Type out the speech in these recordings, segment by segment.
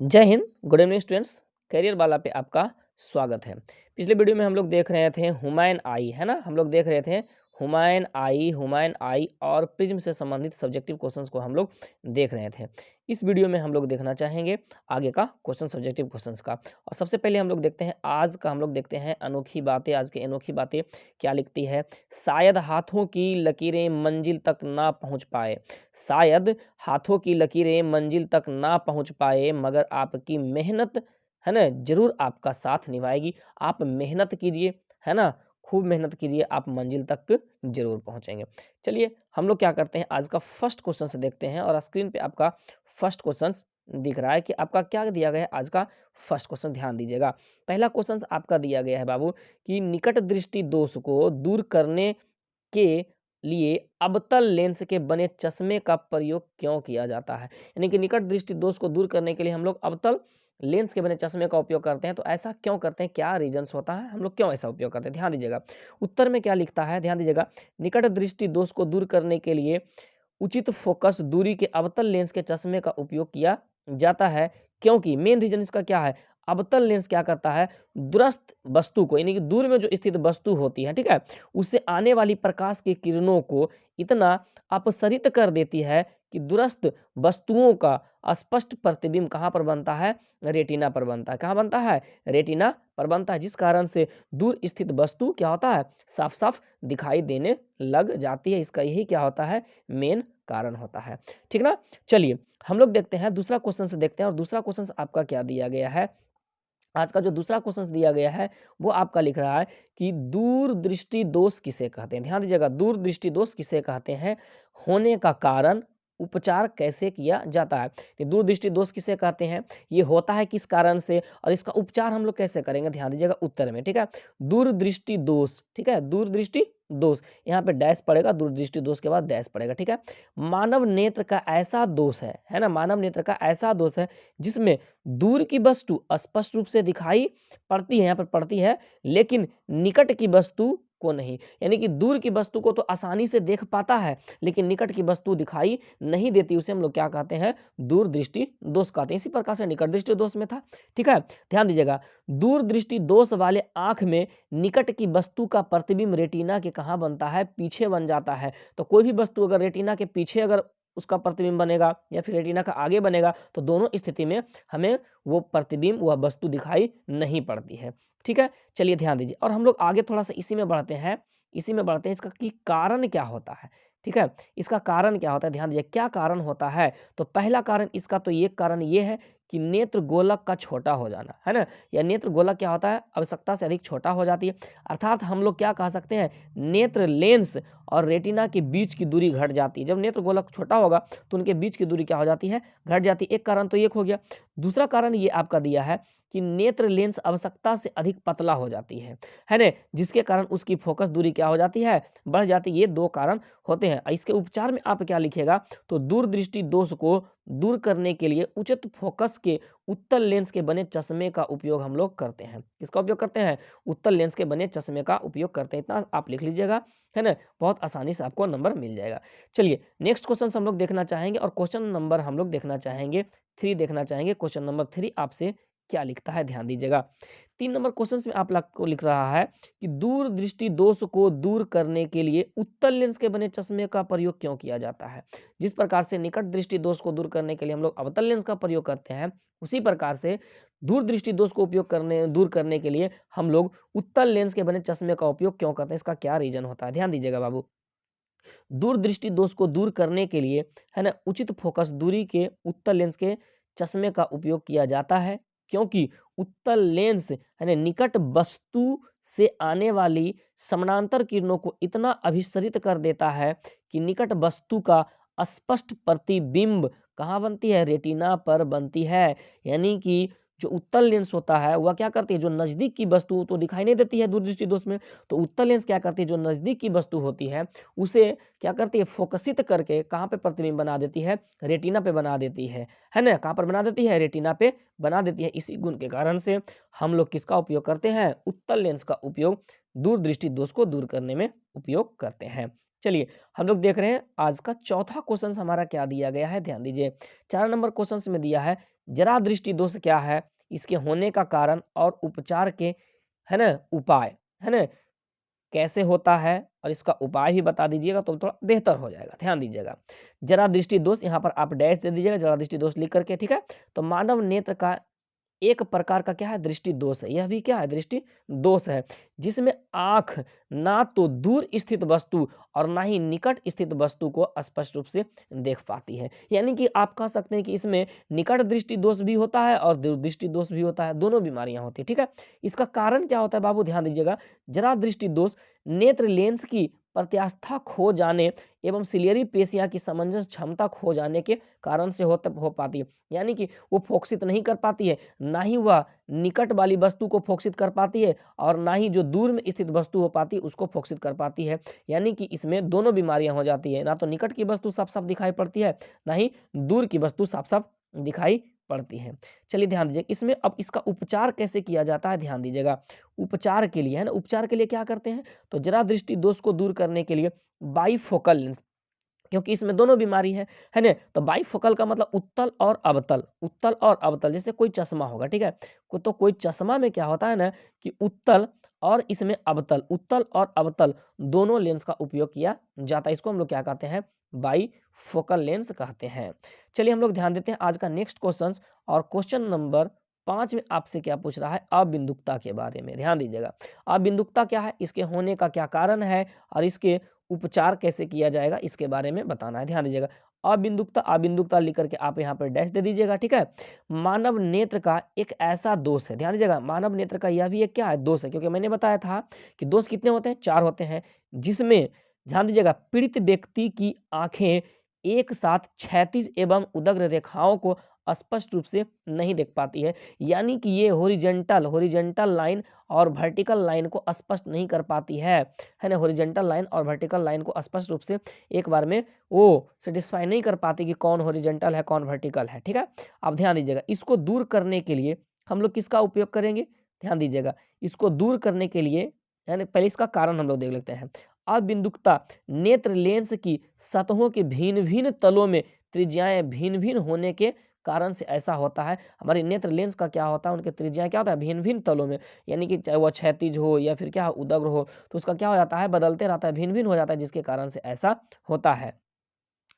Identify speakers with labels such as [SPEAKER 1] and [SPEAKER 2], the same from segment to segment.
[SPEAKER 1] जय Hind, good evening students. Career वाला पे आपका स्वागत है। पिछले वीडियो में हम लोग देख रहे थे हुमायूं आई, है ना। हम लोग देख रहे थे हुमायूं आई और प्रिज्म से संबंधित सब्जेक्टिव क्वेश्चंस को हम लोग देख रहे थे। इस वीडियो में हम लोग देखना चाहेंगे आगे का क्वेश्चन, सब्जेक्टिव क्वेश्चंस का। और सबसे पहले हम लोग देखते हैं आज का, हम लोग देखते हैं अनोखी बातें। आज की अनोखी बातें क्या लिखती है? शायद हाथों की लकीरें मंजिल तक ना पहुंच पाए, शायद हाथों की लकीरें मंजिल तक ना पहुंच पाए, मगर आपकी मेहनत, है ना, जरूर आपका साथ निभाएगी। आप मेहनत कीजिए, है ना, खूब मेहनत कीजिए, आप मंजिल तक जरूर पहुंचेंगे। चलिए हम लोग क्या करते हैं, आज का फर्स्ट क्वेश्चन से देखते हैं। और स्क्रीन पे आपका फर्स्ट क्वेश्चन दिख रहा है कि आपका क्या दिया गया है। आज का फर्स्ट क्वेश्चन ध्यान दीजिएगा। पहला क्वेश्चन आपका दिया गया है बाबू कि निकट दृष्टि दोष को दूर करने के लिए अवतल लेंस के बने चश्मे का प्रयोग क्यों किया जाता है? यानी कि निकट दृष्टि दोष को दूर करने के लिए हम लोग अवतल लेंस के बने चश्मे का उपयोग करते हैं। तो ऐसा क्यों करते हैं, क्या रीजंस होता है, हम लोग क्यों ऐसा उपयोग करते हैं? ध्यान दीजिएगा, उत्तर में क्या लिखता है, ध्यान दीजिएगा। निकट दृष्टि दोष को दूर करने के लिए उचित फोकस दूरी के अवतल लेंस के चश्मे का उपयोग किया जाता है, क्योंकि मेन रीजन इसका क्या है, अवतल लेंस क्या करता है, दूरस्थ वस्तु को, यानी कि दूर में जो स्थित वस्तु होती है, ठीक है, उससे आने वाली प्रकाश की किरणों को इतना अपसरित कर देती है कि दूरस्थ वस्तुओं का स्पष्ट प्रतिबिंब कहाँ पर बनता है, रेटिना पर बनता है। कहाँ बनता है? रेटिना पर बनता है, जिस कारण से दूर स्थित वस्तु क्या होता है, साफ साफ दिखाई देने लग जाती है। इसका यही क्या होता है, मेन कारण होता है। ठीक ना। चलिए हम लोग देखते हैं दूसरा क्वेश्चन से देखते हैं। और दूसरा क्वेश्चन आपका क्या दिया गया है, आज का जो दूसरा क्वेश्चन दिया गया है वो आपका लिख रहा है कि दूरदृष्टि दोष किसे कहते हैं? ध्यान दीजिएगा, दूरदृष्टि दोष किसे कहते हैं, होने का कारण, उपचार कैसे किया जाता है। कि दूरदृष्टि दोष किसे कहते हैं, ये होता है किस कारण से, और इसका उपचार हम लोग कैसे करेंगे, ध्यान दीजिएगा उत्तर में। ठीक है, दूरदृष्टि दोष, ठीक है, दूरदृष्टि दोष, यहाँ पे डैश पड़ेगा, दूरदृष्टि दोष के बाद डैश पड़ेगा। ठीक है, मानव नेत्र का ऐसा दोष है ना, मानव नेत्र का ऐसा दोष है जिसमें दूर की वस्तु स्पष्ट रूप से दिखाई पड़ती है, यहाँ पर पड़ती है, लेकिन निकट की वस्तु को नहीं। यानी कि दूर की वस्तु को तो आसानी से देख पाता है, लेकिन निकट की वस्तु दिखाई नहीं देती, उसे हम लोग क्या कहते हैं, दूरदृष्टि दोष कहते हैं। इसी प्रकार से निकट दृष्टि दोष में था। ठीक है, ध्यान दीजिएगा, दूरदृष्टि दोष वाले आंख में निकट की वस्तु का प्रतिबिंब रेटिना के कहाँ बनता है, पीछे बन जाता है। तो कोई भी वस्तु अगर रेटिना के पीछे अगर उसका प्रतिबिंब बनेगा या फिर रेटिना का आगे बनेगा, तो दोनों स्थिति में हमें वो प्रतिबिंब, वह वस्तु दिखाई नहीं पड़ती है। ठीक है, चलिए ध्यान दीजिए। और हम लोग आगे थोड़ा सा इसी में बढ़ते हैं, इसका कि कारण क्या होता है। ठीक है, इसका कारण क्या होता है, ध्यान दीजिए क्या कारण होता है। तो पहला कारण इसका, तो ये कारण ये है कि नेत्र गोलक का छोटा हो जाना, है ना, या नेत्र गोलक क्या होता है, आवश्यकता से अधिक छोटा हो जाती है। अर्थात हम लोग क्या कह सकते हैं, नेत्र लेंस और रेटिना के बीच की दूरी घट जाती है। जब नेत्र गोलक छोटा होगा तो उनके बीच की दूरी क्या हो जाती है, घट जाती है। एक कारण तो ये हो गया। दूसरा कारण ये आपका दिया है कि नेत्र लेंस आवश्यकता से अधिक पतला हो जाती है ना, जिसके कारण उसकी फोकस दूरी क्या हो जाती है, बढ़ जाती है। ये दो कारण होते हैं। इसके उपचार में आप क्या लिखिएगा, तो दूरदृष्टि दोष को दूर करने के लिए उचित फोकस के उत्तल लेंस के बने चश्मे का उपयोग हम लोग करते हैं। किसका उपयोग करते हैं, उत्तल लेंस के बने चश्मे का उपयोग करते हैं। इतना आप लिख लीजिएगा, है ना, बहुत आसानी से आपको नंबर मिल जाएगा। चलिए नेक्स्ट क्वेश्चन हम लोग देखना चाहेंगे, और क्वेश्चन नंबर हम लोग देखना चाहेंगे 3 देखना चाहेंगे। क्वेश्चन नंबर 3 आपसे क्या लिखता है, ध्यान दीजिएगा। 3 नंबर क्वेश्चन में आप लोग को लिख रहा है कि दूरदृष्टि दोष को दूर करने के लिए उत्तल लेंस के बने चश्मे का प्रयोग क्यों किया जाता है। जिस प्रकार से निकट दृष्टि दोष को दूर करने के लिए हम लोग अवतल लेंस का प्रयोग करते हैं, उसी प्रकार से दूरदृष्टि दोष को दूर करने के लिए हम लोग उत्तल लेंस के बने चश्मे का उपयोग क्यों करते हैं, इसका क्या रीजन होता है। ध्यान दीजिएगा बाबू, दूरदृष्टि दोष को दूर करने के लिए, है ना, उचित फोकस दूरी के उत्तल लेंस के चश्मे का उपयोग किया जाता है, क्योंकि उत्तल लेंस, है ना, निकट वस्तु से आने वाली समानांतर किरणों को इतना अभिसरित कर देता है कि निकट वस्तु का स्पष्ट प्रतिबिंब कहाँ बनती है, रेटिना पर बनती है। यानी कि जो उत्तल लेंस होता है वह क्या करती है, जो नजदीक की वस्तु तो दिखाई नहीं देती है दूरदृष्टि दोष में, तो उत्तल लेंस क्या करती है, जो नजदीक की वस्तु होती है उसे क्या करती है, फोकसित करके कहाँ पे प्रतिबिंब बना देती है, रेटिना पे बना देती है ना, कहाँ पर बना देती है, रेटिना पे बना देती है। इसी गुण के कारण से हम लोग किसका उपयोग करते हैं, उत्तल लेंस का उपयोग दूरदृष्टि दोष को दूर करने में उपयोग करते हैं। चलिए, हम लोग देख रहे हैं आज का चौथा क्वेश्चन हमारा क्या दिया गया है, ध्यान दीजिए। 4 नंबर क्वेश्चन में दिया है, जरा दृष्टि दोष क्या है, इसके होने का कारण और उपचार के, है ना, उपाय, है ना, कैसे होता है और इसका उपाय भी बता दीजिएगा तो थोड़ा बेहतर हो जाएगा। ध्यान दीजिएगा, जरा दृष्टि दोष, यहाँ पर आप डैश दे दीजिएगा जरा दृष्टि दोष लिख करके, ठीक है। तो मानव नेत्र का एक प्रकार का क्या है, दृष्टि दोष है। यह भी क्या है, दृष्टि दोष है, जिसमें आंख ना तो दूर स्थित वस्तु और ना ही निकट स्थित वस्तु को स्पष्ट रूप से देख पाती है। यानी कि आप कह सकते हैं कि इसमें निकट दृष्टि दोष भी होता है और दूर दृष्टि दोष भी होता है, दोनों बीमारियां होती है, ठीक है। इसका कारण क्या होता है बाबू, ध्यान दीजिएगा। जरा दृष्टि दोष नेत्र लेंस की प्रत्यास्था खो जाने एवं सिलियरी पेशियां की समंजस क्षमता खो जाने के कारण से हो पाती है। यानी कि वो फोकसित नहीं कर पाती है, ना ही वह निकट वाली वस्तु को फोकसित कर पाती है और ना ही जो दूर में स्थित वस्तु हो पाती है उसको फोकसित कर पाती है। यानी कि इसमें दोनों बीमारियां हो जाती है, ना तो निकट की वस्तु साफ साफ दिखाई पड़ती है, ना ही दूर की वस्तु साफ साफ दिखाई पड़ती है। चलिए ध्यान दीजिए, इसमें अब इसका उपचार कैसे किया जाता है, ध्यान दीजिएगा। उपचार के लिए, है ना, उपचार के लिए क्या करते हैं, तो जरा दृष्टि दोष को दूर करने के लिए बाईफोकल लेंस, क्योंकि इसमें दोनों बीमारी है ना। तो बाईफोकल का मतलब उत्तल और अवतल, उत्तल और अवतल, जैसे कोई चश्मा होगा, ठीक है। तो कोई चश्मा में क्या होता है ना कि उत्तल और इसमें अवतल, उत्तल और अवतल दोनों लेंस का उपयोग किया जाता है। इसको हम लोग क्या कहते हैं, बाईफोकल लेंस कहते हैं। चलिए हम लोग ध्यान देते हैं आज का नेक्स्ट क्वेश्चन, और क्वेश्चन नंबर 5 में आपसे क्या पूछ रहा है, अबिंदुकता के बारे में। ध्यान दीजिएगा, अबिंदुकता क्या है, इसके होने का क्या कारण है और इसके उपचार कैसे किया जाएगा, इसके बारे में बताना है। ध्यान दीजिएगा, अबिंदुकता, अबिंदुकता लिख करके आप यहाँ पर डैश दे दीजिएगा, ठीक है। मानव नेत्र का एक ऐसा दोष है, ध्यान दीजिएगा, मानव नेत्र का यह भी एक क्या है, दोष है, क्योंकि मैंने बताया था कि दोष कितने होते हैं, 4 होते हैं, जिसमें ध्यान दीजिएगा पीड़ित व्यक्ति की आंखें एक साथ क्षैतिज एवं उदग्र रेखाओं को स्पष्ट रूप से नहीं देख पाती है। यानी कि ये हॉरिजेंटल लाइन और वर्टिकल लाइन को स्पष्ट नहीं कर पाती है ना। हॉरिजेंटल लाइन और वर्टिकल लाइन को स्पष्ट रूप से एक बार में वो सेटिस्फाई नहीं कर पाती कि कौन हॉरिजेंटल है कौन वर्टिकल है, ठीक है। अब ध्यान दीजिएगा, इसको दूर करने के लिए हम लोग किसका उपयोग करेंगे, ध्यान दीजिएगा, इसको दूर करने के लिए, यानी पहले इसका कारण हम लोग देख लेते हैं। अबिंदुकता नेत्र लेंस की सतहों के भिन्न भिन्न तलों में त्रिज्याएं भिन्न भिन्न होने के कारण से ऐसा होता है। हमारी नेत्र लेंस का क्या होता है, उनके त्रिज्याएं क्या होता है, भिन्न भिन्न तलों में, यानी कि चाहे वह क्षैतिज हो या फिर क्या उदग्र हो, तो उसका क्या हो जाता है, बदलते रहता है, भिन्न भिन्न हो जाता है, जिसके कारण से ऐसा होता है।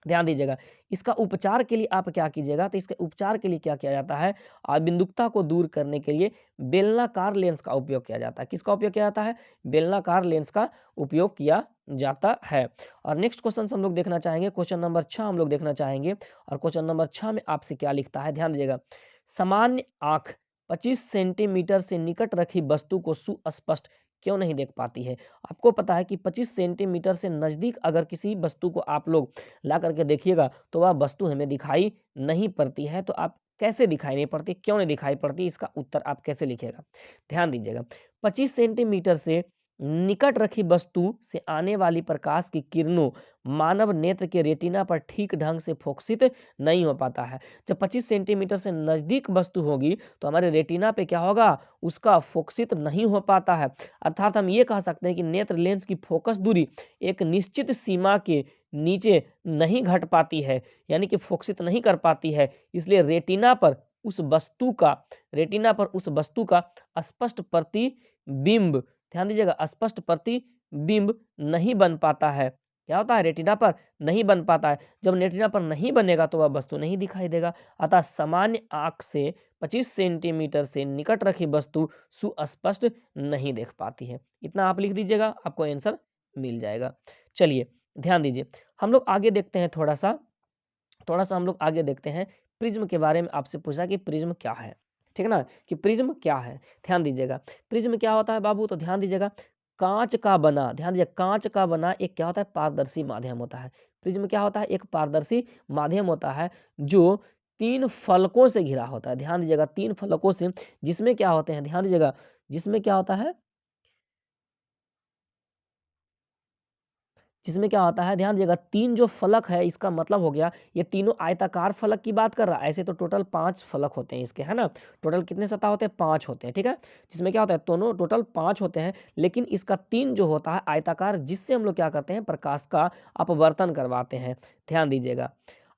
[SPEAKER 1] ध्यान दीजिएगा, इसका उपचार के लिए आप क्या कीजिएगा, तो इसके उपचार के लिए क्या किया जाता है, अबिंदुकता को दूर करने के लिए बेलनाकार लेंस का उपयोग किया जाता है। किसका उपयोग किया जाता है, बेलनाकार लेंस का उपयोग किया जाता है। और नेक्स्ट क्वेश्चन हम लोग देखना चाहेंगे, क्वेश्चन नंबर 6 हम लोग देखना चाहेंगे, और क्वेश्चन नंबर 6 में आपसे क्या लिखता है, ध्यान दीजिएगा। सामान्य आंख 25 सेंटीमीटर से निकट रखी वस्तु को सुस्पष्ट क्यों नहीं देख पाती है। आपको पता है कि 25 सेंटीमीटर से नजदीक अगर किसी वस्तु को आप लोग ला करके देखिएगा तो वह वस्तु हमें दिखाई नहीं पड़ती है। तो आप कैसे दिखाई नहीं पड़ती, क्यों नहीं दिखाई पड़ती, इसका उत्तर आप कैसे लिखिएगा, ध्यान दीजिएगा। 25 सेंटीमीटर से निकट रखी वस्तु से आने वाली प्रकाश की किरणों मानव नेत्र के रेटिना पर ठीक ढंग से फोकसित नहीं हो पाता है। जब 25 सेंटीमीटर से नजदीक वस्तु होगी तो हमारे रेटिना पे क्या होगा, उसका फोकसित नहीं हो पाता है। अर्थात हम ये कह सकते हैं कि नेत्र लेंस की फोकस दूरी एक निश्चित सीमा के नीचे नहीं घट पाती है, यानी कि फोकसित नहीं कर पाती है। इसलिए रेटिना पर उस वस्तु का स्पष्ट प्रतिबिंब, ध्यान दीजिएगा, स्पष्ट प्रतिबिंब नहीं बन पाता है। क्या होता है, रेटिना पर नहीं बन पाता है। जब रेटिना पर नहीं बनेगा तो वह वस्तु नहीं दिखाई देगा। अतः सामान्य आंख से 25 सेंटीमीटर से निकट रखी वस्तु सुस्पष्ट नहीं देख पाती है। इतना आप लिख दीजिएगा, आपको आंसर मिल जाएगा। चलिए ध्यान दीजिए, हम लोग आगे देखते हैं, थोड़ा सा हम लोग आगे देखते हैं। प्रिज्म के बारे में आपसे पूछा कि प्रिज्म क्या है, ठीक है ना, कि प्रिज्म क्या है। ध्यान दीजिएगा, प्रिज्म क्या होता है बाबू, तो ध्यान दीजिएगा, कांच का बना, ध्यान दीजिए, कांच का बना एक क्या होता है, पारदर्शी माध्यम होता है। प्रिज्म क्या होता है, एक पारदर्शी माध्यम होता है जो 3 फलकों से घिरा होता है। ध्यान दीजिएगा, 3 फलकों से, जिसमें क्या होते हैं, ध्यान दीजिएगा, जिसमें क्या होता है, जिसमें क्या होता है, ध्यान दीजिएगा, 3 जो फलक है इसका मतलब हो गया ये तीनों आयताकार फलक की बात कर रहा है। ऐसे तो टोटल 5 फलक होते हैं इसके, है ना। टोटल कितने सतह होते हैं, 5 होते हैं, ठीक है। जिसमें क्या होता है, दोनों टोटल 5 होते हैं, लेकिन इसका 3 जो होता है आयताकार, जिससे हम लोग क्या करते हैं, प्रकाश का अपवर्तन करवाते हैं। ध्यान दीजिएगा।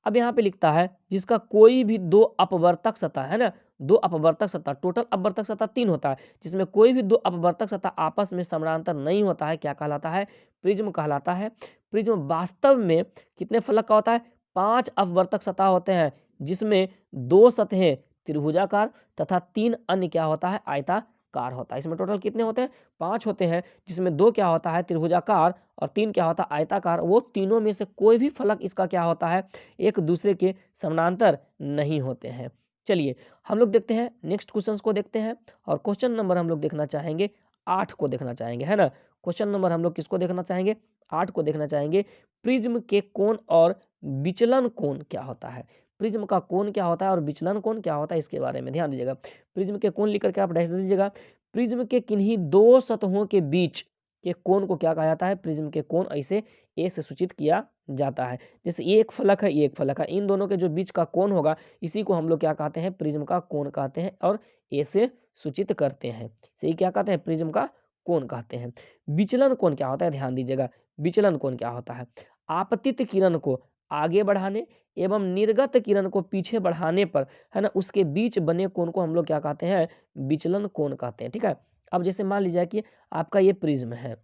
[SPEAKER 1] अब यहाँ पे लिखता है जिसका कोई भी 2 अपवर्तक सतह, है ना, 2 अपवर्तक सतह, टोटल अपवर्तक सतह 3 होता है, जिसमें कोई भी 2 अपवर्तक सतह आपस में समानांतर नहीं होता है, क्या कहलाता है, प्रिज्म कहलाता है। प्रिज्म वास्तव में कितने फलक का होता है, 5 अपवर्तक सतह होते हैं, जिसमें 2 सतहें त्रिभुजाकार तथा 3 अन्य क्या होता है, आयताकार होता है। इसमें टोटल कितने होते हैं, 5 होते हैं, जिसमें 2 क्या होता है, त्रिभुजाकार, और 3 क्या होता है, आयताकार। वो तीनों में से कोई भी फलक इसका क्या होता है, एक दूसरे के समानांतर नहीं होते हैं। चलिए हम लोग देखते हैं नेक्स्ट क्वेश्चंस को देखते हैं, और क्वेश्चन नंबर हम लोग देखना चाहेंगे 8 को देखना चाहेंगे, है ना। क्वेश्चन नंबर हम लोग किसको देखना चाहेंगे, 8 को देखना चाहेंगे। प्रिज्म के कोण और विचलन कोण क्या होता है, प्रिज्म का कोण क्या होता है और विचलन कोण क्या होता है, इसके बारे में ध्यान दीजिएगा। प्रिज्म के कोण लिख करके आप डैश दे दीजिएगा। प्रिज्म के किन्हीं 2 सतहों के बीच के कोण को क्या कहा जाता है, प्रिज्म के कोण, ऐसे ए से सूचित किया जाता है। जैसे ये एक फलक है, ये एक फलक है, इन दोनों के जो बीच का कोण होगा इसी को हम लोग क्या कहते हैं, प्रिज्म का कोण कहते हैं, और ए से सूचित करते हैं। सही क्या कहते हैं, प्रिज्म का कोण कहते हैं। विचलन कोण क्या होता है, ध्यान दीजिएगा। विचलन कोण क्या होता है, आपतित किरण को आगे बढ़ाने एवं निर्गत किरण को पीछे बढ़ाने पर, है ना, उसके बीच बने कोण को हम लोग क्या कहते हैं, विचलन कोण कहते हैं, ठीक है। अब जैसे मान लीजिए कि आपका ये प्रिज्म है,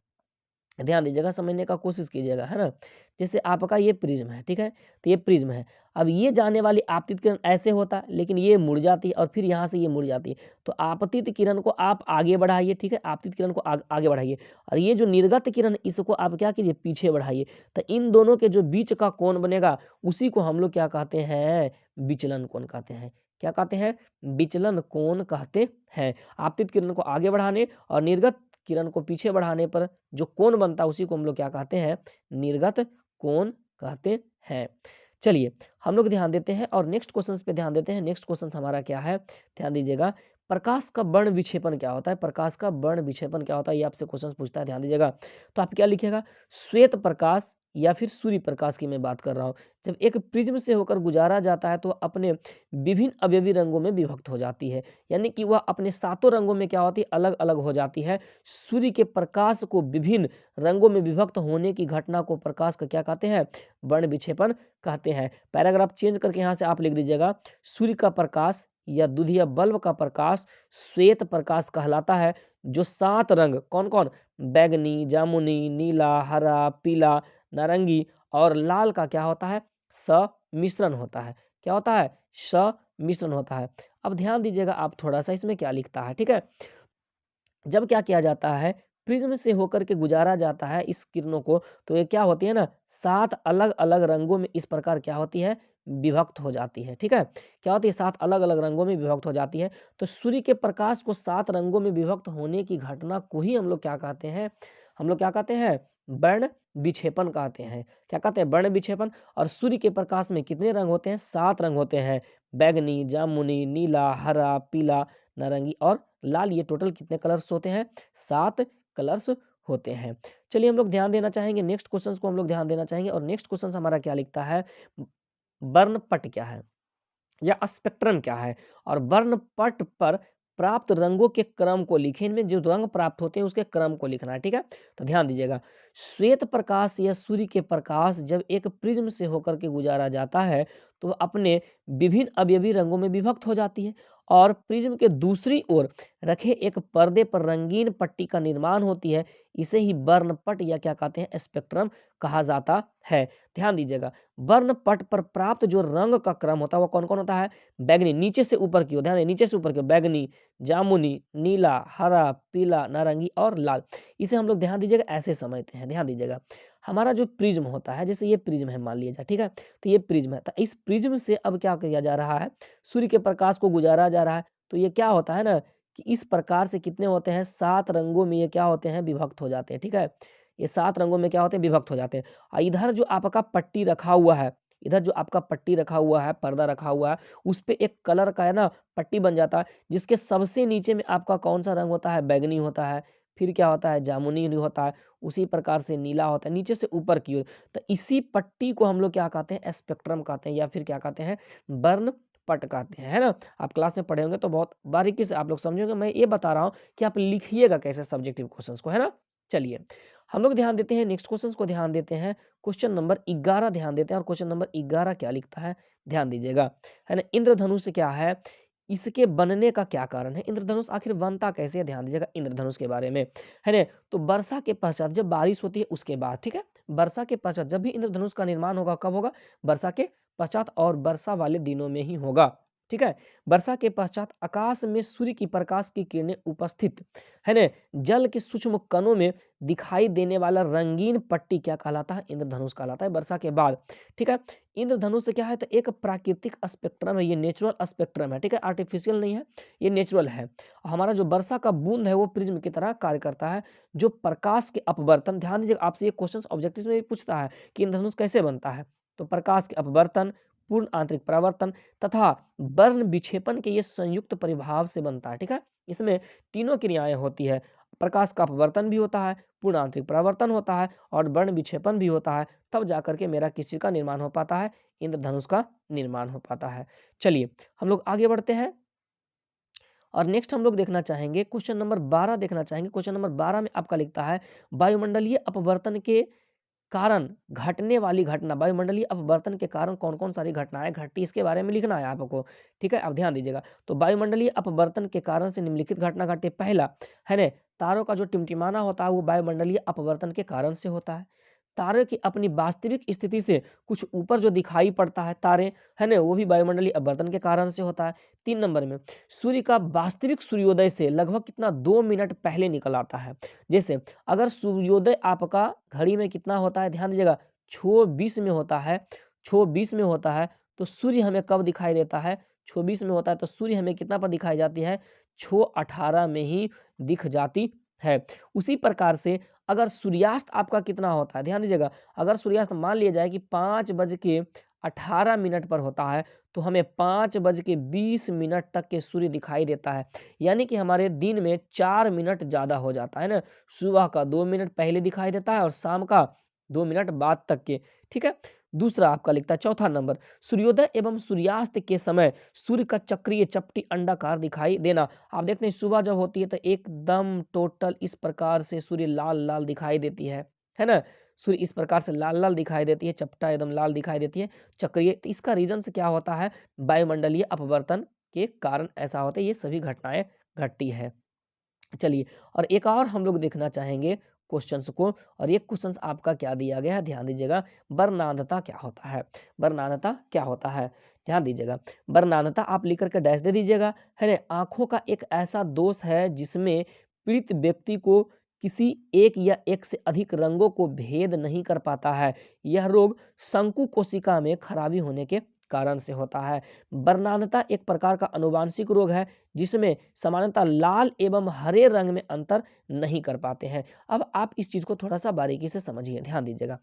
[SPEAKER 1] ध्यान दीजिएगा, समझने का कोशिश कीजिएगा, है ना। जैसे आपका ये प्रिज्म है, ठीक है, तो ये प्रिज्म है। अब ये जाने वाली आपतित किरण ऐसे होता है, लेकिन ये मुड़ जाती है और फिर यहाँ से ये मुड़ जाती है। तो आपतित किरण को आप आगे बढ़ाइए, ठीक है, आपतित किरण को आगे बढ़ाइए, और ये जो निर्गत किरण इसको आप क्या कीजिए, पीछे बढ़ाइए। तो इन दोनों के जो बीच का कोण बनेगा उसी को हम लोग क्या कहते हैं, विचलन कोण कहते हैं। क्या कहते हैं, विचलन कोण कहते हैं। आपतित किरण को आगे बढ़ाने और निर्गत किरण को पीछे बढ़ाने पर जो कोण बनता है उसी को हम लोग क्या कहते हैं, निर्गत कोण कहते हैं। चलिए हम लोग ध्यान देते हैं और नेक्स्ट क्वेश्चन पे ध्यान देते हैं। नेक्स्ट क्वेश्चन हमारा क्या है, ध्यान दीजिएगा। प्रकाश का वर्ण विक्षेपण क्या होता है, प्रकाश का वर्ण विक्षेपण क्या होता है, ये आपसे क्वेश्चन पूछता है, ध्यान दीजिएगा। तो आप क्या लिखिएगा, श्वेत प्रकाश या फिर सूर्य प्रकाश की मैं बात कर रहा हूँ। जब एक प्रिज्म से होकर गुजारा जाता है तो अपने विभिन्न अवयवी रंगों में विभक्त हो जाती है, यानी कि वह अपने 7 रंगों में क्या होती है, अलग अलग हो जाती है। सूर्य के प्रकाश को विभिन्न रंगों में विभक्त होने की घटना को प्रकाश का क्या कहते हैं, वर्ण विक्षेपण कहते हैं। पैराग्राफ चेंज करके यहाँ से आप लिख दीजिएगा, सूर्य का प्रकाश या दूधिया बल्ब का प्रकाश श्वेत प्रकाश कहलाता है, जो 7 रंग कौन कौन, बैगनी, जामुनी, नीला, हरा, पीला, नारंगी और लाल का क्या होता है, सम्मिश्रण होता है। क्या होता है, सम्मिश्रण होता है। अब ध्यान दीजिएगा आप थोड़ा सा इसमें क्या लिखता है, ठीक है। जब क्या किया जाता है, प्रिज्म से होकर के गुजारा जाता है इस किरणों को, तो ये क्या होती है ना, 7 अलग अलग रंगों में इस प्रकार क्या होती है, विभक्त हो जाती है, ठीक है। क्या होती है, 7 अलग अलग रंगों में विभक्त हो जाती है। तो सूर्य के प्रकाश को 7 रंगों में विभक्त होने की घटना को ही हम लोग क्या कहते हैं, हम लोग क्या कहते हैं, वर्ण विक्षेपण कहते हैं। क्या कहते हैं, वर्ण विक्षेपण। और सूर्य के प्रकाश में कितने रंग होते हैं, 7 रंग होते हैं, बैगनी, जामुनी, नीला, हरा, पीला, नारंगी और लाल। ये टोटल कितने कलर्स होते हैं, 7 कलर्स होते हैं। चलिए हम लोग ध्यान देना चाहेंगे, नेक्स्ट क्वेश्चंस को हम लोग ध्यान देना चाहेंगे, और नेक्स्ट क्वेश्चन हमारा क्या लिखता है, वर्णपट क्या है या स्पेक्ट्रम क्या है, और वर्णपट पर प्राप्त रंगों के क्रम को लिखें। इनमें जो रंग प्राप्त होते हैं उसके क्रम को लिखना है, ठीक है। तो ध्यान दीजिएगा, श्वेत प्रकाश या सूर्य के प्रकाश जब एक प्रिज्म से होकर के गुजारा जाता है तो वह अपने विभिन्न अवयवी रंगों में विभक्त हो जाती है, और प्रिज्म के दूसरी ओर रखे एक पर्दे पर रंगीन पट्टी का निर्माण होती है। इसे ही वर्णपट या क्या कहते हैं, स्पेक्ट्रम कहा जाता है। ध्यान दीजिएगा, वर्णपट पर प्राप्त जो रंग का क्रम होता है वो कौन कौन होता है, बैगनी, नीचे से ऊपर की ओर, ध्यान दें, नीचे से ऊपर की ओर, बैगनी, जामुनी, नीला, हरा, पीला, नारंगी और लाल। इसे हम लोग ध्यान दीजिएगा ऐसे समझते हैं। ध्यान दीजिएगा, हमारा जो प्रिज्म होता है, जैसे ये प्रिज्म है मान लीजिए, ठीक है, तो ये प्रिज्म है, तो इस प्रिज्म से अब क्या किया जा रहा है, सूर्य के प्रकाश को गुजारा जा रहा है। तो ये क्या होता है ना, कि इस प्रकार से कितने होते हैं, 7 रंगों में ये क्या होते हैं, विभक्त हो जाते हैं, ठीक है। ये 7 रंगों में क्या होते हैं, विभक्त हो जाते हैं। और इधर जो आपका पट्टी रखा हुआ है, इधर जो आपका पट्टी रखा हुआ है, पर्दा रखा हुआ है, उस पे एक कलर का है ना पट्टी बन जाता है, जिसके सबसे नीचे में आपका कौन सा रंग होता है, बैगनी होता है, फिर क्या होता है, जामुनी होता है, उसी प्रकार से नीला होता है नीचे से ऊपर की ओर। तो इसी पट्टी को हम लोग क्या कहते हैं, स्पेक्ट्रम कहते हैं या फिर क्या कहते हैं, वर्ण पट कहते हैं, है ना। आप क्लास में पढ़े होंगे तो बहुत बारीकी से आप लोग समझोगे। मैं ये बता रहा हूँ कि आप लिखिएगा कैसे सब्जेक्टिव क्वेश्चंस को, है ना। चलिए हम लोग ध्यान देते हैं नेक्स्ट क्वेश्चंस को, ध्यान देते हैं क्वेश्चन नंबर 11 ध्यान देते हैं। और क्वेश्चन नंबर 11 क्या लिखता है, ध्यान दीजिएगा, है ना। इंद्रधनुष क्या है, इसके बनने का क्या कारण है, इंद्रधनुष आखिर बनता कैसे है, ध्यान दीजिएगा इंद्रधनुष के बारे में, है ना। तो वर्षा के पश्चात जब बारिश होती है उसके बाद, ठीक है, वर्षा के पश्चात जब भी इंद्रधनुष का निर्माण होगा, कब होगा, वर्षा के पश्चात और वर्षा वाले दिनों में ही होगा, ठीक है। वर्षा के पश्चात आकाश में सूर्य की प्रकाश की किरणें उपस्थित, है ना, जल के सूक्ष्म कणों में दिखाई देने वाला रंगीन पट्टी क्या कहलाता है, इंद्रधनुष कहलाता है वर्षा के बाद, ठीक है। इंद्रधनुष से क्या है, तो एक प्राकृतिक स्पेक्ट्रम है, ये नेचुरल स्पेक्ट्रम है, ठीक है, आर्टिफिशियल नहीं है, ये नेचुरल है। हमारा जो वर्षा का बूंद है वो प्रिज्म की तरह कार्य करता है, जो प्रकाश के अपवर्तन, ध्यान दीजिए आपसे ये क्वेश्चन ऑब्जेक्टिव में भी पूछता है कि इंद्रधनुष कैसे बनता है, तो प्रकाश के अपवर्तन, पूर्ण आंतरिक परावर्तन तथा वर्ण विक्षेपण के ये संयुक्त प्रभाव से बनता है, ठीक है। इसमें तीनों क्रियाएं होती है, प्रकाश का अपवर्तन भी होता है, पूर्ण आंतरिक परावर्तन होता है और वर्ण विक्षेपण भी होता है, तब जाकर के मेरा किस चीज का निर्माण हो पाता है, इंद्रधनुष का निर्माण हो पाता है। चलिए हम लोग आगे बढ़ते हैं और नेक्स्ट हम लोग देखना चाहेंगे क्वेश्चन नंबर 12 देखना चाहेंगे। क्वेश्चन नंबर 12 में आपका लिखता है वायुमंडलीय अपवर्तन के कारण घटने वाली घटना, वायुमंडलीय अपवर्तन के कारण कौन कौन सारी घटनाएं घटती, इसके बारे में लिखना है आपको, ठीक है। अब ध्यान दीजिएगा, तो वायुमंडलीय अपवर्तन के कारण से निम्नलिखित घटना घटती है। पहला, है ना, तारों का जो टिमटिमाना होता है वो वायुमंडलीय अपवर्तन के कारण से होता है। तारे की अपनी वास्तविक स्थिति से कुछ ऊपर जो दिखाई पड़ता है तारे, है ना, वो भी वायुमंडलीय अपवर्तन के कारण से होता है। 3 नंबर में सूर्य का वास्तविक सूर्योदय से लगभग कितना 2 मिनट पहले निकल आता है। जैसे अगर सूर्योदय आपका घड़ी में कितना होता है, ध्यान दीजिएगा 6:20 में होता है, 6:20 में होता है, तो सूर्य हमें कब दिखाई देता है, 6:20 में होता है, तो सूर्य हमें कितना पर दिखाई जाती है, 6:18 में ही दिख जाती है। उसी प्रकार से अगर सूर्यास्त आपका कितना होता है, ध्यान दीजिएगा, अगर सूर्यास्त मान लिया जाए कि 5:18 पर होता है, तो हमें 5:20 तक के सूर्य दिखाई देता है, यानी कि हमारे दिन में 4 मिनट ज़्यादा हो जाता है ना। सुबह का 2 मिनट पहले दिखाई देता है और शाम का 2 मिनट बाद तक के, ठीक है। दूसरा आपका लिखता है चौथा नंबर, सूर्योदय एवं सूर्यास्त के समय सूर्य का चक्रीय चपटी अंडाकार दिखाई देना। आप देखते हैं सुबह जब होती है तो एकदम टोटल इस प्रकार से सूर्य लाल लाल दिखाई देती है ना। सूर्य इस प्रकार से लाल लाल दिखाई देती है, चपटा एकदम लाल दिखाई देती है, चक्रीय। तो इसका रीजन से क्या होता है, वायुमंडलीय अपवर्तन के कारण ऐसा होता है, ये सभी घटनाएं घटती है। चलिए और एक और हम लोग देखना चाहेंगे क्वेश्चंस को, और ये क्वेश्चंस आपका क्या दिया गया है, ध्यान दीजिएगा, वर्णांधता क्या होता है, वर्णांधता क्या होता है, ध्यान दीजिएगा। वर्णांधता आप लिख करके डैश दे दीजिएगा, है ना। आंखों का एक ऐसा दोष है जिसमें पीड़ित व्यक्ति को किसी एक या एक से अधिक रंगों को भेद नहीं कर पाता है। यह रोग शंकु कोशिका में खराबी होने के कारण से होता है। वर्णांधता एक प्रकार का आनुवांशिक रोग है जिसमें सामान्यतः लाल एवं हरे रंग में अंतर नहीं कर पाते हैं। अब आप इस चीज को थोड़ा सा बारीकी से समझिए, ध्यान दीजिएगा।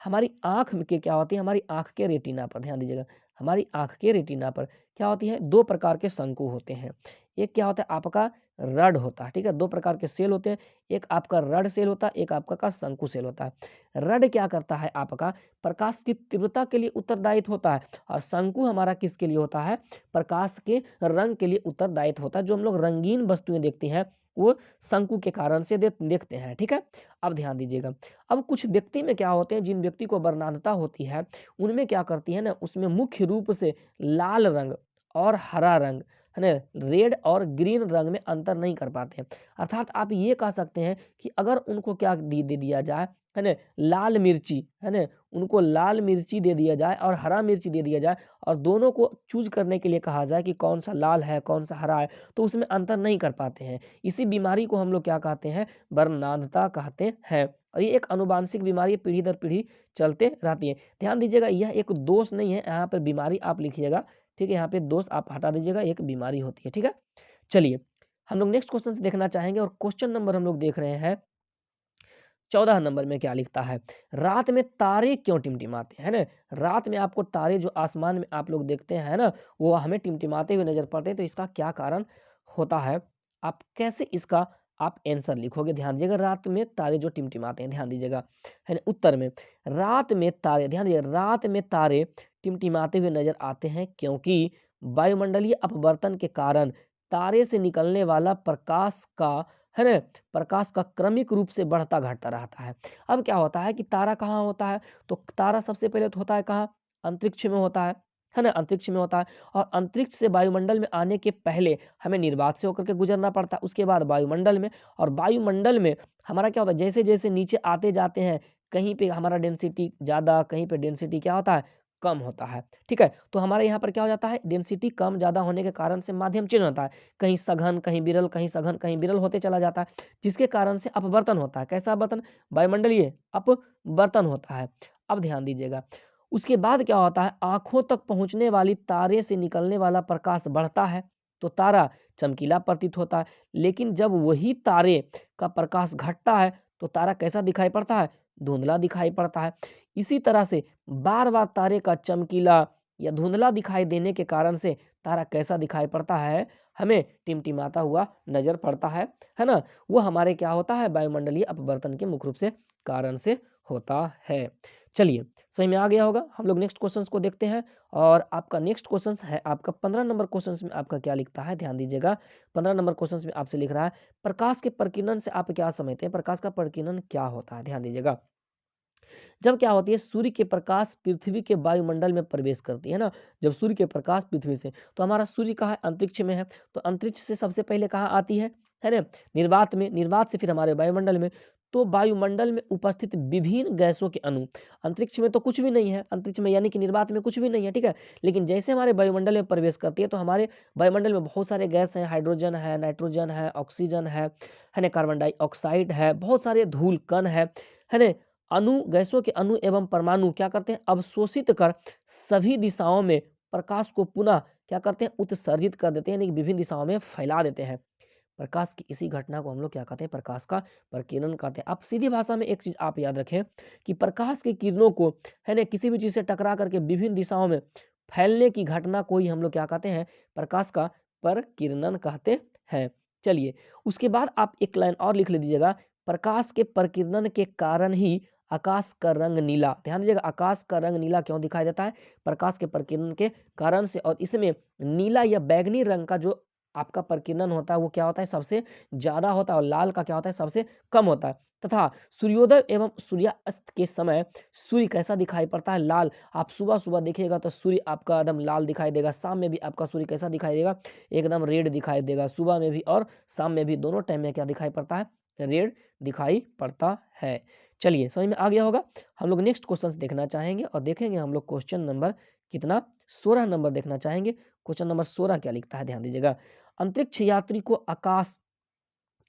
[SPEAKER 1] हमारी आंख में के क्या होती है, हमारी आंख के रेटिना पर ध्यान दीजिएगा, हमारी आंख के रेटिना पर क्या होती है, 2 प्रकार के शंकु होते हैं। एक क्या होता है आपका रड होता है, ठीक है, 2 प्रकार के सेल होते हैं, एक आपका रड सेल होता है, एक आपका का शंकु सेल होता है। रड क्या करता है आपका, प्रकाश की तीव्रता के लिए उत्तरदायित्व होता है, और शंकु हमारा किसके लिए होता है, प्रकाश के रंग के लिए उत्तरदायित्व होता है। जो हम लोग रंगीन वस्तुएं देखते हैं वो शंकु के कारण से देखते हैं, ठीक है। अब ध्यान दीजिएगा, अब कुछ व्यक्ति में क्या होते हैं, जिन व्यक्ति को वर्णांधता होती है उनमें क्या करती है ना, उसमें मुख्य रूप से लाल रंग और हरा रंग, है ना, रेड और ग्रीन रंग में अंतर नहीं कर पाते हैं। अर्थात आप ये कह सकते हैं कि अगर उनको क्या दे दिया जाए, है ना, लाल मिर्ची, है ना, उनको लाल मिर्ची दे दिया जाए और हरा मिर्ची दे दिया जाए और दोनों को चूज करने के लिए कहा जाए कि कौन सा लाल है कौन सा हरा है, तो उसमें अंतर नहीं कर पाते हैं। इसी बीमारी को हम लोग क्या कहते हैं, वर्णांधता कहते हैं। और ये एक आनुवांशिक बीमारी पीढ़ी दर पीढ़ी चलते रहती है। ध्यान दीजिएगा, यह एक दोष नहीं है, यहाँ पर बीमारी आप लिखिएगा, ठीक है, यहाँ पे दोष आप हटा दीजिएगा, एक बीमारी होती है, ठीक है। चलिए हम लोग नेक्स्ट क्वेश्चन देखना चाहेंगे और क्वेश्चन नंबर हम लोग देख रहे हैं 14 नंबर में क्या लिखता है, रात में तारे क्यों टिमटिमाते हैं, है ना। रात में आपको तारे जो आसमान में आप लोग देखते हैं ना, वो हमें टिमटिमाते हुए नजर पड़ते हैं, तो इसका क्या कारण होता है, आप कैसे इसका आप आंसर लिखोगे। ध्यान दीजिएगा, रात में तारे जो टिमटिमाते हैं, ध्यान दीजिएगा, है ना। उत्तर में रात में तारे, ध्यान दीजिए, रात में तारे टिमटिमाते हुए नजर आते हैं क्योंकि वायुमंडलीय अपवर्तन के कारण तारे से निकलने वाला प्रकाश का, है ना, प्रकाश का क्रमिक रूप से बढ़ता घटता रहता है। अब क्या होता है कि तारा कहाँ होता है, तो तारा सबसे पहले तो होता है कहाँ, अंतरिक्ष में होता है ना, अंतरिक्ष में होता है। और अंतरिक्ष से वायुमंडल में आने के पहले हमें निर्वात से होकर के गुजरना पड़ता है, उसके बाद वायुमंडल में, और वायुमंडल में हमारा क्या होता है, जैसे जैसे नीचे आते जाते हैं, कहीं पे हमारा डेंसिटी ज़्यादा, कहीं पे डेंसिटी क्या होता है, कम होता है, ठीक है। तो हमारे यहाँ पर क्या हो जाता है, डेंसिटी कम ज़्यादा होने के कारण से माध्यम चेंज होता है, कहीं सघन कहीं विरल, कहीं सघन कहीं विरल होते चला जाता है, जिसके कारण से अपवर्तन होता है। कैसा अपवर्तन, वायुमंडलीय अपवर्तन होता है। अब ध्यान दीजिएगा, उसके बाद क्या होता है, आँखों तक पहुँचने वाली तारे से निकलने वाला प्रकाश बढ़ता है, तो तारा चमकीला प्रतीत होता है। लेकिन जब वही तारे का प्रकाश घटता है, तो तारा कैसा दिखाई पड़ता है, धुंधला दिखाई पड़ता है। इसी तरह से बार-बार तारे का चमकीला या धुंधला दिखाई देने के कारण से तारा कैसा दिखाई पड़ता है, हमें टिमटिमाता हुआ नज़र पड़ता है ना? वो हमारे क्या होता है, वायुमंडलीय अपवर्तन के मुख्य रूप से कारण से होता है। चलिए, समझ में आ गया होगा। हम लोग नेक्स्ट क्वेश्चंस को देखते हैं, और आपका नेक्स्ट क्वेश्चंस है आपका 15 नंबर क्वेश्चंस में आपका क्या लिखता है, ध्यान दीजिएगा। 15 नंबर क्वेश्चंस में आपसे लिख रहा है, प्रकाश के प्रकीर्णन से आप क्या समझते हैं? प्रकाश का प्रकीर्णन क्या होता है? ध्यान दीजिएगा। जब क्या होती है, सूर्य के प्रकाश पृथ्वी के वायुमंडल में प्रवेश करती है ना, जब सूर्य के प्रकाश पृथ्वी से, तो हमारा सूर्य कहाँ है, अंतरिक्ष में है, तो अंतरिक्ष से सबसे पहले कहाँ आती है ना, निर्वात में, निर्वात से फिर हमारे वायुमंडल में। तो वायुमंडल में उपस्थित विभिन्न गैसों के अणु, अंतरिक्ष में तो कुछ भी नहीं है, अंतरिक्ष में यानी कि निर्वात में कुछ भी नहीं है, ठीक है। लेकिन जैसे हमारे वायुमंडल में प्रवेश करती है, तो हमारे वायुमंडल में बहुत सारे गैस हैं, हाइड्रोजन है, नाइट्रोजन है, ऑक्सीजन है ना, कार्बन डाइऑक्साइड है, बहुत सारे धूल कण है ना, अणु, गैसों के अणु एवं परमाणु क्या करते हैं, अवशोषित कर सभी दिशाओं में प्रकाश को पुनः क्या करते हैं, उत्सर्जित कर देते हैं, यानी कि विभिन्न दिशाओं में फैला देते हैं। प्रकाश की इसी घटना को हम लोग क्या कहते हैं, प्रकाश का प्रकीर्णन कहते हैं। आप सीधी भाषा में एक चीज आप याद रखें कि प्रकाश की किरणों को, है ना, किसी भी चीज से टकरा करके विभिन्न दिशाओं में फैलने की घटना को ही हम लोग क्या कहते हैं, प्रकाश का प्रकीर्णन कहते हैं। चलिए, उसके बाद आप एक लाइन और लिख लीजिएगा, प्रकाश के प्रकीर्णन के कारण ही आकाश का रंग नीला, ध्यान दीजिएगा, आकाश का रंग नीला क्यों दिखाई देता है, प्रकाश के प्रकीर्णन के कारण से। और इसमें नीला या बैंगनी रंग का जो आपका प्रकीर्णन होता है, वो क्या होता है, सबसे ज्यादा होता है, और लाल का क्या होता है, सबसे कम होता है। तथा सूर्योदय एवं सूर्यास्त के समय सूर्य कैसा दिखाई पड़ता है, लाल। आप सुबह सुबह देखिएगा तो सूर्य आपका एकदम लाल दिखाई देगा, शाम में भी आपका सूर्य कैसा दिखाई देगा, एकदम रेड दिखाई देगा, सुबह में भी और शाम में भी, दोनों टाइम में क्या दिखाई पड़ता है, रेड दिखाई पड़ता है। चलिए, समझ में आ गया होगा। हम लोग नेक्स्ट क्वेश्चन देखना चाहेंगे, और देखेंगे हम लोग क्वेश्चन नंबर कितना, 16 नंबर देखना चाहेंगे। क्वेश्चन नंबर 16 क्या लिखता है, ध्यान दीजिएगा, अंतरिक्ष यात्री को आकाश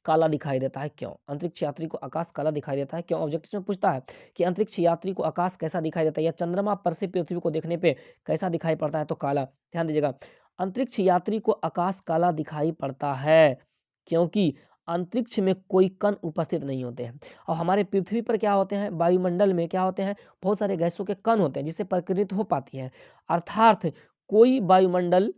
[SPEAKER 1] काला दिखाई देता है, क्यों? अंतरिक्ष यात्री को आकाश काला दिखाई देता है, क्यों? ऑब्जेक्टिव में पूछता है कि अंतरिक्ष यात्री को आकाश कैसा दिखाई देता है, या चंद्रमा पर से पृथ्वी को देखने पे कैसा दिखाई पड़ता है, तो काला। ध्यान दीजिएगा, अंतरिक्ष यात्री को आकाश काला दिखाई पड़ता है क्योंकि अंतरिक्ष में कोई कण उपस्थित नहीं होते हैं, और हमारे पृथ्वी पर क्या होते हैं, वायुमंडल में क्या होते हैं, बहुत सारे गैसों के कण होते हैं, जिससे प्रकीर्णित हो पाती है। अर्थात कोई वायुमंडल,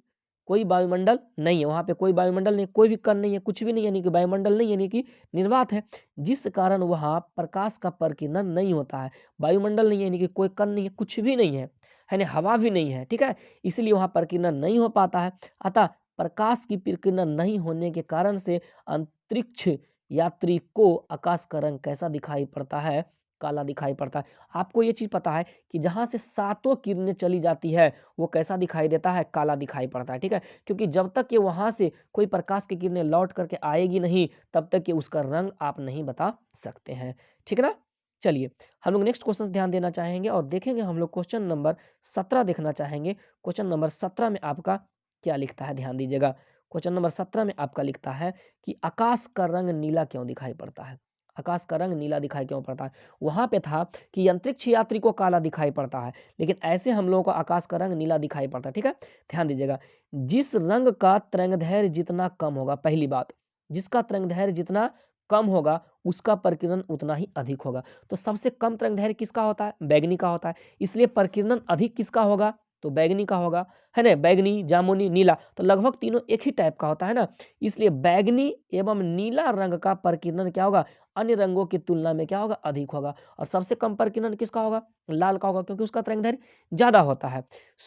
[SPEAKER 1] कोई वायुमंडल नहीं है, वहाँ पे कोई वायुमंडल नहीं, कोई भी कण नहीं है, कुछ भी नहीं है, यानी कि वायुमंडल नहीं है, यानी कि निर्वात है, जिस कारण वहाँ प्रकाश का प्रकीर्णन नहीं होता है। वायुमंडल नहीं है, यानी कि कोई कण नहीं है, कुछ भी नहीं है ना, हवा भी नहीं है, ठीक है, इसलिए वहाँ प्रकीर्णन नहीं हो पाता है। अतः प्रकाश की प्रकीर्णन नहीं होने के कारण से अंतरिक्ष यात्री को आकाश का रंग कैसा दिखाई पड़ता है, काला दिखाई पड़ता है। आपको ये चीज पता है कि जहां से सातों किरणें चली जाती है, वो कैसा दिखाई देता है, काला दिखाई पड़ता है, ठीक है, क्योंकि जब तक ये वहां से कोई प्रकाश की किरणें लौट करके आएगी नहीं, तब तक ये उसका रंग आप नहीं बता सकते हैं, ठीक है ना। चलिए, हम लोग नेक्स्ट क्वेश्चन ध्यान देना चाहेंगे, और देखेंगे हम लोग क्वेश्चन नंबर 17 देखना चाहेंगे। क्वेश्चन नंबर 17 में आपका क्या लिखता है, ध्यान दीजिएगा। क्वेश्चन नंबर 17 में आपका लिखता है कि आकाश का रंग नीला क्यों दिखाई पड़ता है, आकाश का रंग नीला दिखाई क्यों पड़ता है। वहां पे था कि अंतरिक्ष यात्री को काला दिखाई पड़ता है, लेकिन ऐसे हम लोगों को आकाश का रंग नीला दिखाई पड़ता है, ठीक है। ध्यान दीजिएगा, जिस रंग का तरंगदैर्घ्य जितना कम होगा, पहली बात, जिसका तरंगदैर्घ्य जितना कम होगा उसका प्रकीर्णन उतना ही अधिक होगा। तो सबसे कम तरंगदैर्घ्य किसका होता है, बैगनी का होता है, इसलिए प्रकीर्णन अधिक किसका होगा, तो बैंगनी का होगा, है ना, बैंगनी, जामुनी, नीला, तो लगभग तीनों एक ही टाइप का होता है ना, इसलिए बैंगनी एवं नीला रंग का प्रकीर्णन क्या होगा, अन्य रंगों की तुलना में क्या होगा, अधिक होगा। और सबसे कम प्रकीर्णन किसका होगा, लाल का होगा, क्योंकि उसका तरंगदैर्घ्य ज़्यादा होता है।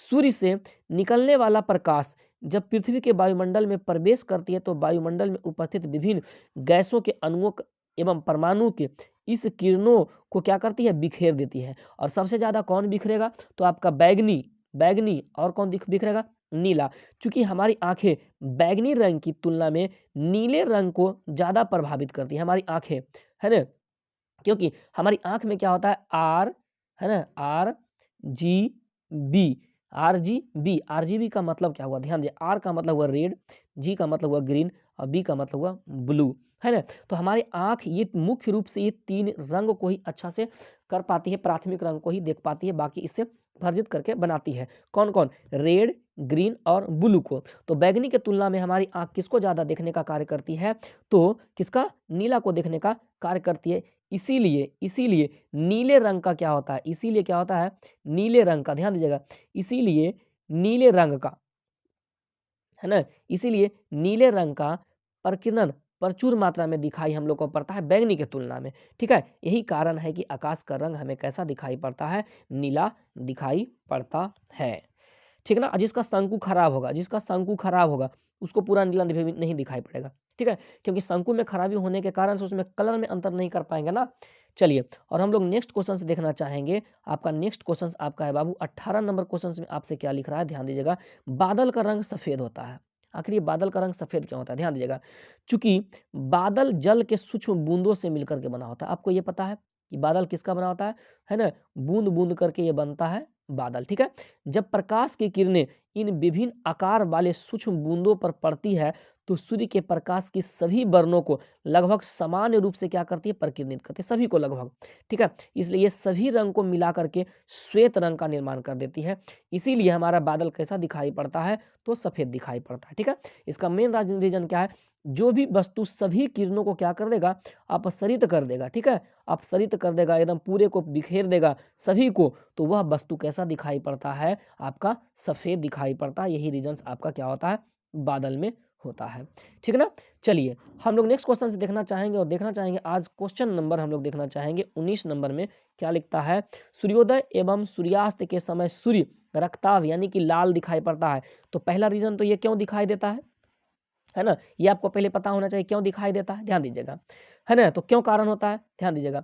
[SPEAKER 1] सूर्य से निकलने वाला प्रकाश जब पृथ्वी के वायुमंडल में प्रवेश करती है तो वायुमंडल में उपस्थित विभिन्न गैसों के अणुओं एवं परमाणु के इस किरणों को क्या करती है, बिखेर देती है। और सबसे ज़्यादा कौन बिखरेगा, तो आपका बैगनी, बैगनी, और कौन बिखरेगा, नीला। चूंकि हमारी आंखें बैगनी रंग की तुलना में नीले रंग को ज़्यादा प्रभावित करती है, हमारी आंखें, है ना, क्योंकि हमारी आंख में क्या होता है, आर, है ना, R G B, R G B, R G B का मतलब क्या हुआ, ध्यान दिए, आर का मतलब हुआ रेड, जी का मतलब हुआ ग्रीन, और बी का मतलब हुआ ब्लू, है ना। तो हमारी आंख ये मुख्य रूप से ये तीन रंग को ही अच्छा से कर पाती है, प्राथमिक रंग को ही देख पाती है, बाकी इससे वर्जित करके बनाती है। कौन कौन, रेड, ग्रीन और ब्लू को। तो बैगनी के तुलना में हमारी आंख किसको ज़्यादा देखने का कार्य करती है, तो किसका, नीला को देखने का कार्य करती है। इसीलिए इसीलिए नीले रंग का क्या होता है, इसीलिए क्या होता है, नीले रंग का, ध्यान दीजिएगा, इसीलिए नीले रंग का, है ना, इसीलिए नीले रंग का प्रकीर्णन प्रचुर मात्रा में दिखाई हम लोग को पड़ता है बैंगनी के तुलना में। ठीक है, यही कारण है कि आकाश का रंग हमें कैसा दिखाई पड़ता है, नीला दिखाई पड़ता है। ठीक है ना, जिसका शंकु खराब होगा, जिसका शंकु खराब होगा उसको पूरा नीला नहीं दिखाई पड़ेगा। ठीक है, क्योंकि शंकु में खराबी होने के कारण से उसमें कलर में अंतर नहीं कर पाएंगे ना। चलिए, और हम लोग नेक्स्ट क्वेश्चन से देखना चाहेंगे। आपका नेक्स्ट क्वेश्चन आपका है बाबू 18 नंबर क्वेश्चन में आपसे क्या लिख रहा है, ध्यान दीजिएगा। बादल का रंग सफेद होता है, आखिर ये बादल का रंग सफेद क्यों होता है, ध्यान दीजिएगा। चूंकि बादल जल के सूक्ष्म बूंदों से मिलकर के बना होता है। आपको ये पता है कि बादल किसका बना होता है ना, बूंद बूंद करके ये बनता है बादल। ठीक है, जब प्रकाश की किरणें इन विभिन्न आकार वाले सूक्ष्म बूंदों पर पड़ती है तो सूर्य के प्रकाश की सभी वर्णों को लगभग सामान्य रूप से क्या करती है, प्रकीर्णित करती है, सभी को लगभग। ठीक है, इसलिए ये सभी रंग को मिला करके श्वेत रंग का निर्माण कर देती है। इसीलिए हमारा बादल कैसा दिखाई पड़ता है, तो सफेद दिखाई पड़ता है। ठीक है, इसका मेन रीजन क्या है, जो भी वस्तु सभी किरणों को क्या कर देगा, अपसरित कर देगा। ठीक है, अपसरित कर देगा, एकदम पूरे को बिखेर देगा सभी को, तो वह वस्तु कैसा दिखाई पड़ता है, आपका सफेद दिखाई पड़ता है। यही रीजन आपका क्या होता है, बादल में होता है। ठीक है ना, चलिए हम लोग नेक्स्ट क्वेश्चन से देखना चाहेंगे, और देखना चाहेंगे आज क्वेश्चन नंबर हम लोग देखना चाहेंगे 19 नंबर में क्या लिखता है, सूर्योदय एवं सूर्यास्त के समय सूर्य रक्ताभ यानी कि लाल दिखाई पड़ता है। तो पहला रीजन तो ये क्यों दिखाई देता है ना, ये आपको पहले पता होना चाहिए क्यों दिखाई देता है, ध्यान दीजिएगा, है ना। तो क्यों कारण होता है, ध्यान दीजिएगा।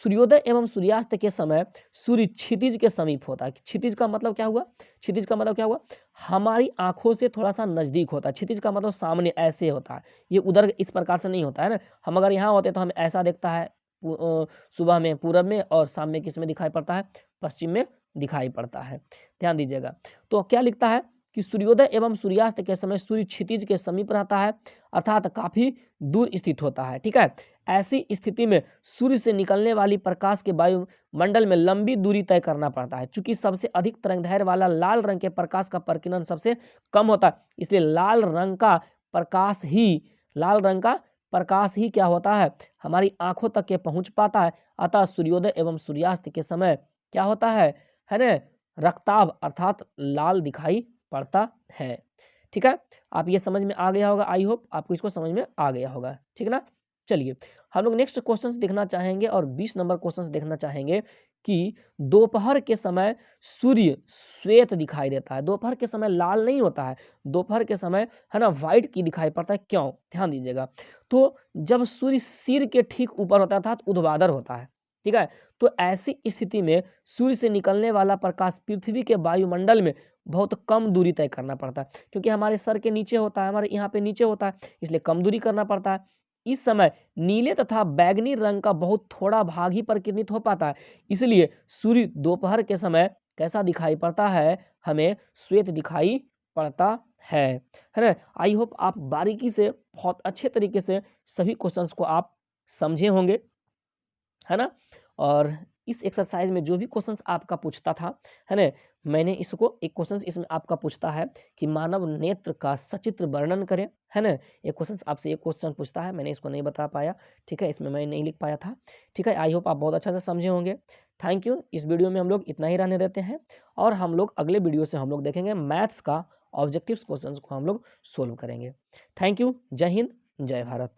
[SPEAKER 1] सूर्योदय एवं सूर्यास्त के समय सूर्य क्षितिज के समीप होता है। क्षितिज का मतलब क्या हुआ, क्षितिज का मतलब क्या हुआ, हमारी आंखों से थोड़ा सा नजदीक होता है। क्षितिज का मतलब सामने ऐसे होता है, ये उधर इस प्रकार से नहीं होता है ना। हम अगर यहाँ होते तो हमें ऐसा दिखता है, सुबह में पूरब में, और शाम में किस में दिखाई पड़ता है, पश्चिम में दिखाई पड़ता है। ध्यान दीजिएगा, तो क्या लिखता है कि सूर्योदय एवं सूर्यास्त के समय सूर्य क्षितिज के समीप रहता है, अर्थात काफी दूर स्थित होता है। ठीक है, ऐसी स्थिति में सूर्य से निकलने वाली प्रकाश के वायुमंडल में लंबी दूरी तय करना पड़ता है। चूंकि सबसे अधिक तरंगदैर्घ्य वाला लाल रंग के प्रकाश का प्रकीर्णन सबसे कम होता है, इसलिए लाल रंग का प्रकाश ही क्या होता है, हमारी आंखों तक के पहुंच पाता है। अतः सूर्योदय एवं सूर्यास्त के समय क्या होता है ना, रक्ताभ अर्थात लाल दिखाई पड़ता है। ठीक है, आप ये समझ में आ गया होगा, आई होप आपको इसको समझ में आ गया होगा। ठीक है ना, चलिए हम लोग नेक्स्ट क्वेश्चन देखना चाहेंगे, और 20 नंबर क्वेश्चन देखना चाहेंगे कि दोपहर के समय सूर्य श्वेत दिखाई देता है। दोपहर के समय लाल नहीं होता है, दोपहर के समय है ना व्हाइट की दिखाई पड़ता है। क्यों, ध्यान दीजिएगा। तो जब सूर्य सिर के ठीक ऊपर होता है अर्थात ऊर्ध्वाधर होता है, ठीक है, तो ऐसी स्थिति में सूर्य से निकलने वाला प्रकाश पृथ्वी के वायुमंडल में बहुत कम दूरी तय करना पड़ता है, क्योंकि हमारे सर के नीचे होता है, हमारे यहाँ पे नीचे होता है, इसलिए कम दूरी करना पड़ता है। इस समय नीले तथा बैगनी रंग का बहुत थोड़ा भाग ही प्रकीर्णित हो पाता है, इसलिए सूर्य दोपहर के समय कैसा दिखाई पड़ता है, हमें श्वेत दिखाई पड़ता है ना। आई होप आप बारीकी से बहुत अच्छे तरीके से सभी क्वेश्चंस को आप समझे होंगे, है ना। और इस एक्सरसाइज में जो भी क्वेश्चंस आपका पूछता था, है ना, मैंने इसको एक क्वेश्चंस इसमें आपका पूछता है कि मानव नेत्र का सचित्र वर्णन करें, है ना, एक क्वेश्चंस आपसे एक क्वेश्चन पूछता है, मैंने इसको नहीं बता पाया, ठीक है, इसमें मैं नहीं लिख पाया था, ठीक है। आई होप आप बहुत अच्छा से समझे होंगे। Thank you. इस वीडियो में हम लोग इतना ही रहने देते हैं और हम लोग अगले वीडियो से हम लोग देखेंगे मैथ्स का ऑब्जेक्टिव क्वेश्चंस को हम लोग सोल्व करेंगे। Thank you. जय हिंद, जय भारत।